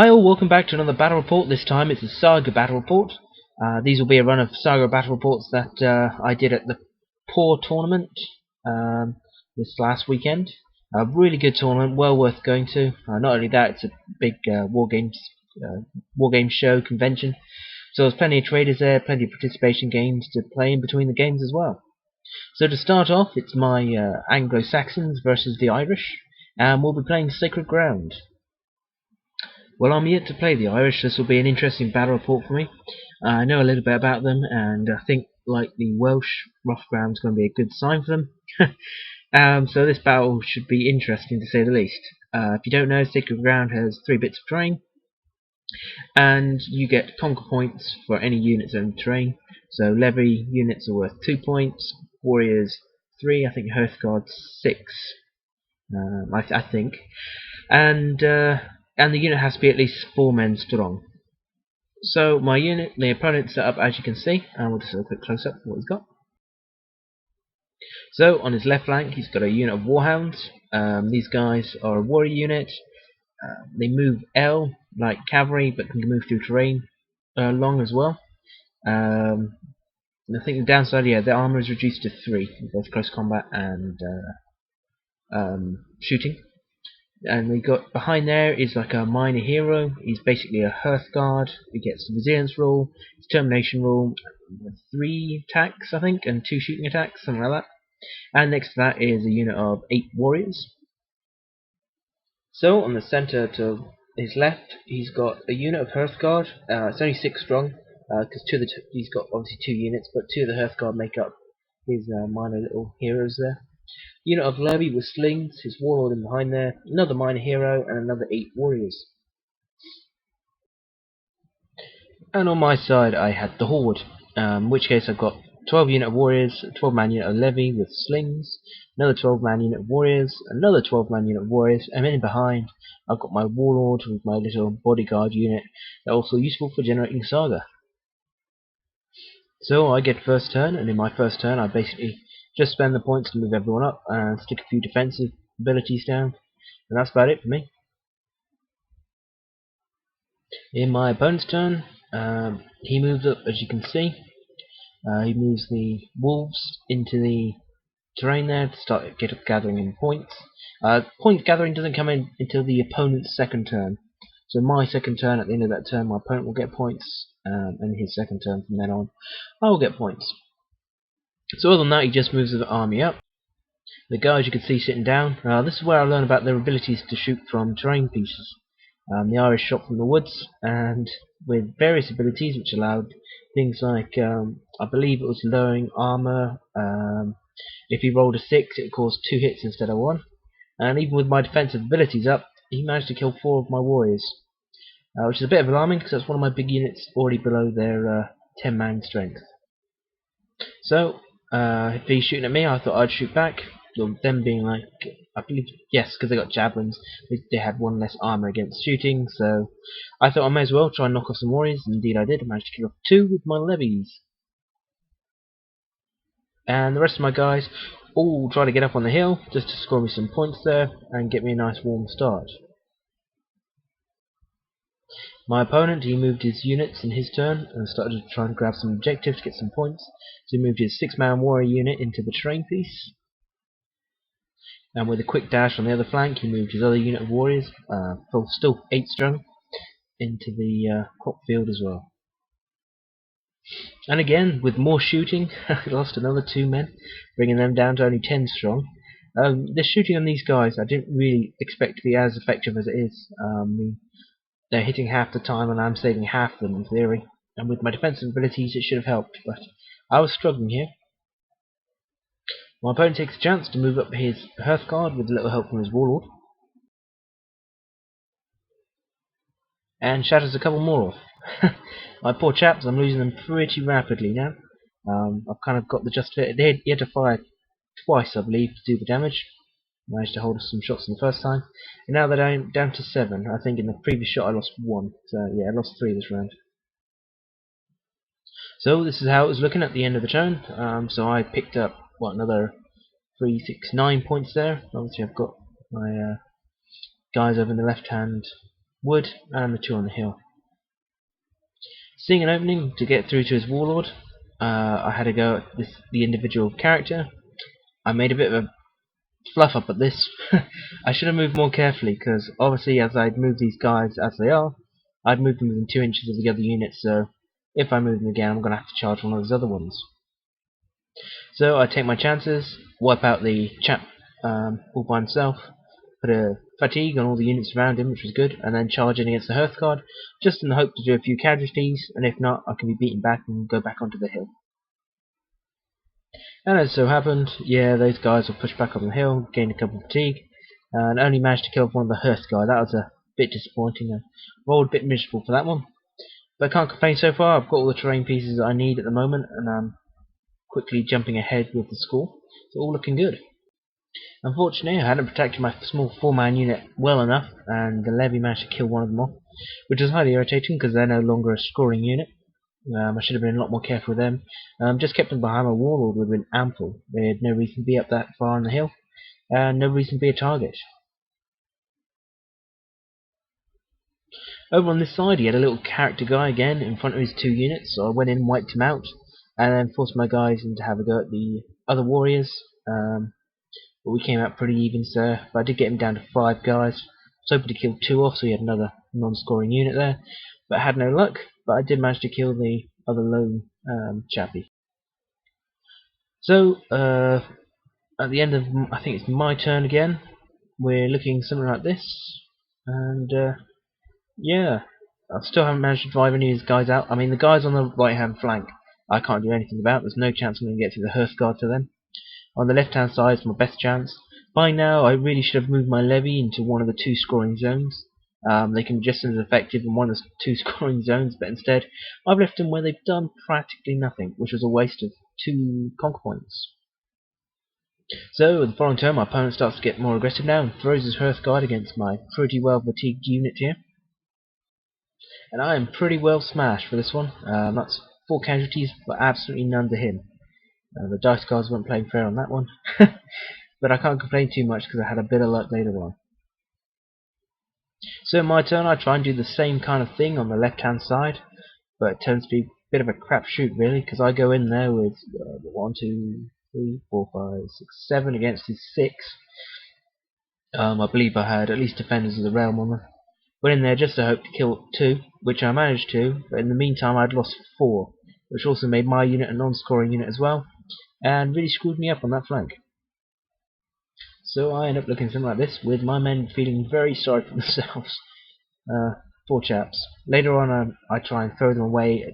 Hi all, welcome back to another battle report. This time it's a Saga battle report. These will be a run of Saga battle reports that I did at the Poor tournament this last weekend. A really good tournament, well worth going to. Not only that, it's a big war games show convention. So there's plenty of traders there, plenty of participation games to play in between the games as well. So to start off, it's my Anglo-Saxons versus the Irish, and we'll be playing Sacred Ground. Well, I'm yet to play the Irish. This will be an interesting battle report for me. I know a little bit about them, and I think, like the Welsh, rough ground's going to be a good sign for them. So this battle should be interesting to say the least. If you don't know, Sacred Ground has 3 bits of terrain, and you get conquer points for any units on terrain. So levy units are worth 2 points, warriors 3, I think Hearthguard 6, I think, and the unit has to be at least 4 men strong. So my unit, the opponent's set up as you can see, and we'll just have a quick close up of what he's got. So on his left flank he's got a unit of warhounds. These guys are a warrior unit. They move L like cavalry, but can move through terrain long as well. And I think the downside, their armor is reduced to 3 in both close combat and shooting. And we got behind there is like a minor hero. He's basically a Hearthguard. He gets the resilience rule, determination rule, 3 attacks I think, and 2 shooting attacks, something like that. And next to that is a unit of 8 warriors. So on the centre to his left, he's got a unit of Hearthguard. It's only 6 strong, because he's got obviously 2 units, but 2 of the Hearthguard make up his minor little heroes there. Unit of Levy with slings, his warlord in behind there, another minor hero, and another 8 warriors. And on my side I had the Horde, in which case I've got 12 unit of warriors, a 12 man unit of Levy with slings, another 12 man unit of warriors, another 12 man unit of warriors, and then behind I've got my warlord with my little bodyguard unit that are also useful for generating Saga. So I get first turn, and in my first turn I basically just spend the points to move everyone up and stick a few defensive abilities down, and that's about it for me. In my opponent's turn, he moves up, as you can see. He moves the wolves into the terrain there to start gathering in points. Point gathering doesn't come in until the opponent's second turn. So my second turn, at the end of that turn, my opponent will get points, and his second turn from then on, I will get points. So other than that, he just moves the army up. The guys you can see sitting down, this is where I learn about their abilities to shoot from terrain pieces. The Irish shot from the woods, and with various abilities which allowed things like, I believe it was lowering armor. If he rolled a 6 it caused 2 hits instead of 1, and even with my defensive abilities up, he managed to kill 4 of my warriors, which is a bit alarming because that's one of my big units already below their 10 man strength. So if he's shooting at me, I thought I'd shoot back. Them being like, I believe, yes, because they got javelins, they had 1 less armor against shooting, so I thought I may as well try and knock off some warriors, and indeed I did. I managed to kill off 2 with my levies. And the rest of my guys all try to get up on the hill just to score me some points there and get me a nice warm start. My opponent, he moved his units in his turn and started to try and grab some objectives to get some points. So he moved his 6-man warrior unit into the terrain piece. And with a quick dash on the other flank, he moved his other unit of warriors, still 8 strong, into the crop field as well. And again, with more shooting, I lost another 2 men, bringing them down to only 10 strong. The shooting on these guys I didn't really expect to be as effective as it is. They're hitting half the time and I'm saving half of them in theory. And with my defensive abilities it should have helped, but I was struggling here. My opponent takes a chance to move up his Hearthguard with a little help from his warlord, and shatters a couple more off. My poor chaps, I'm losing them pretty rapidly now. I've kind of got the justification. He had to fire twice, I believe, to do the damage. Managed to hold some shots in the first time, and now they're down to 7. I think in the previous shot I lost 1, so yeah, I lost 3 this round. So this is how it was looking at the end of the turn. So I picked up another 3, 6, 9 points there. Obviously I've got my guys over in the left hand wood and the 2 on the hill. Seeing an opening to get through to his warlord, I had to go at the individual character. I made a bit of a fluff up at this. I should have moved more carefully, because obviously as I'd move these guys as they are, I'd move them within 2 inches of the other unit, so if I move them again I'm going to have to charge one of those other ones. So I take my chances, wipe out the chap all by himself, put a fatigue on all the units around him, which was good, and then charge in against the Hearthguard, just in the hope to do a few casualties, and if not I can be beaten back and go back onto the hill. And as so happened, yeah, those guys were pushed back on the hill, gained a couple of fatigue, and only managed to kill one of the Hearthguard. That was a bit disappointing. I rolled a bit miserable for that one. But I can't complain so far. I've got all the terrain pieces that I need at the moment, and I'm quickly jumping ahead with the score. So all looking good. Unfortunately, I hadn't protected my small 4-man unit well enough, and the levy managed to kill one of them off, which is highly irritating because they're no longer a scoring unit. I should have been a lot more careful with them. Just kept them behind my warlord would have been ample. They had no reason to be up that far on the hill, and no reason to be a target. Over on this side, he had a little character guy again in front of his 2 units, so I went in, wiped him out, and then forced my guys in to have a go at the other warriors. But we came out pretty even, so but I did get him down to 5 guys. I was hoping to kill 2 off, so he had another non-scoring unit there, but I had no luck. But I did manage to kill the other lone chappie. So at the end of, I think it's my turn again, we're looking something like this, and yeah, I still haven't managed to drive any of these guys out. I mean, the guys on the right hand flank I can't do anything about. There's no chance I'm going to get through the Hearthguard to them. On the left hand side is my best chance. By now I really should have moved my levy into one of the 2 scoring zones. They can be just as effective in one of the 2 scoring zones, but instead I've left them where they've done practically nothing, which was a waste of 2 conquer points. So the following turn my opponent starts to get more aggressive now and throws his Hearthguard against my pretty well fatigued unit here. And I am pretty well smashed for this one. That's 4 casualties, but absolutely none to him. The dice cards weren't playing fair on that one. But I can't complain too much because I had a bit of luck later on. So in my turn I try and do the same kind of thing on the left hand side, but it turns to be a bit of a crapshoot really, because I go in there with 1, 2, 3, 4, 5, 6, 7 against his 6. I believe I had at least Defenders of the Realm on them. Went in there just to hope to kill 2, which I managed to, but in the meantime I'd lost 4, which also made my unit a non-scoring unit as well, and really screwed me up on that flank. So I end up looking something like this, with my men feeling very sorry for themselves. Poor chaps. Later on I try and throw them away,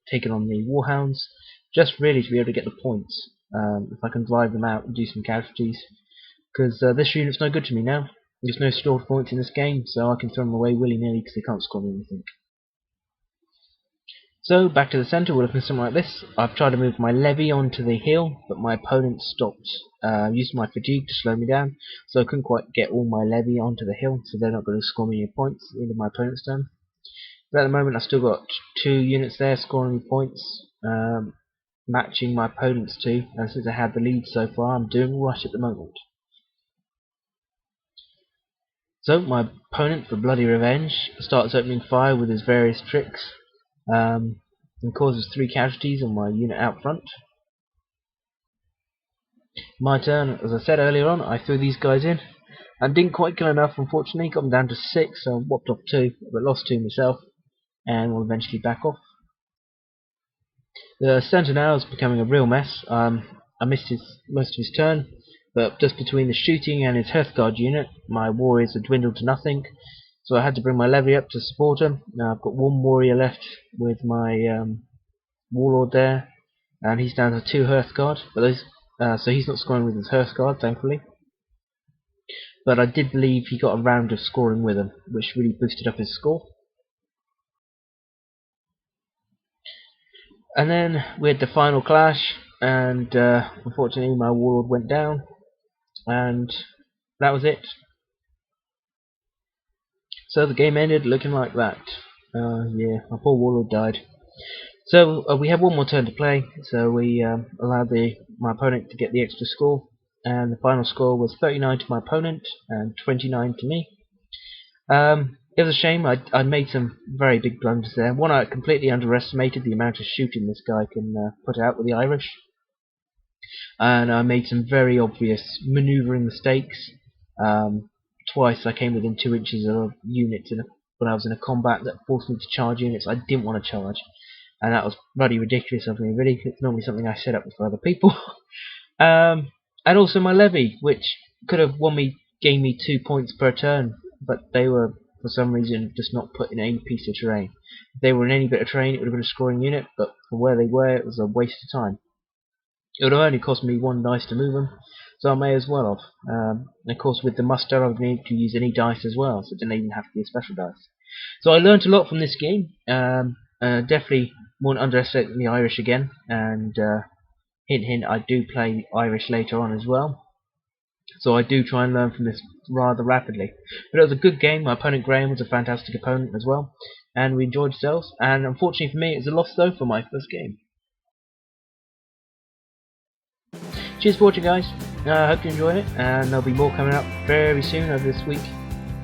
taking on the Warhounds, just really to be able to get the points, if I can drive them out and do some casualties, because this unit's no good to me now. There's no stored points in this game, so I can throw them away willy-nilly because they can't score me anything. So back to the centre, we're looking something like this. I've tried to move my levy onto the hill, but my opponent stopped using my fatigue to slow me down, so I couldn't quite get all my levy onto the hill, so they're not going to score me any points into my opponent's turn. But at the moment I've still got 2 units there scoring me points, matching my opponent's 2, and since I had the lead so far I'm doing right at the moment. So my opponent, for bloody revenge, starts opening fire with his various tricks, and causes 3 casualties on my unit out front. My turn, as I said earlier on, I threw these guys in, and didn't quite kill enough unfortunately, got them down to 6, so I whopped off 2, but lost 2 myself, and will eventually back off. The centre now is becoming a real mess. I missed most of his turn, but just between the shooting and his Hearthguard unit, my warriors had dwindled to nothing, so I had to bring my levy up to support him. Now I've got 1 warrior left with my warlord there, and he's down to 2 Hearthguard, but those, so he's not scoring with his Hearthguard, thankfully. But I did believe he got a round of scoring with him, which really boosted up his score. And then we had the final clash, and unfortunately my warlord went down, and that was it. So the game ended looking like that. Yeah, my poor warlord died. So we had 1 more turn to play, so we allowed my opponent to get the extra score, and the final score was 39 to my opponent and 29 to me. It was a shame. I made some very big blunders there. One, I completely underestimated the amount of shooting this guy can put out with the Irish, and I made some very obvious manoeuvring mistakes. Twice I came within 2 inches of units when I was in a combat that forced me to charge units I didn't want to charge, and that was bloody ridiculous of me. Really, it's normally something I set up for other people. And also my levy, which could have gained me 2 points per turn, but they were for some reason just not put in any piece of terrain. If they were in any bit of terrain, it would have been a scoring unit, but for where they were, it was a waste of time. It would have only cost me 1 dice to move them, so I may as well have. And of course, with the muster, I would need to use any dice as well, so it didn't even have to be a special dice. So I learned a lot from this game. Definitely won't underestimate the Irish again, and hint hint, I do play Irish later on as well. So I do try and learn from this rather rapidly. But it was a good game. My opponent Graham was a fantastic opponent as well, and we enjoyed ourselves. And unfortunately for me, it was a loss though for my first game. Cheers for watching, guys. I hope you enjoyed it, and there'll be more coming up very soon over this week.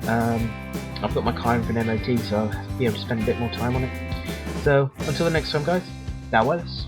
I've got my car in for an MOT, so I'll be able to spend a bit more time on it. So until the next time, guys, that was.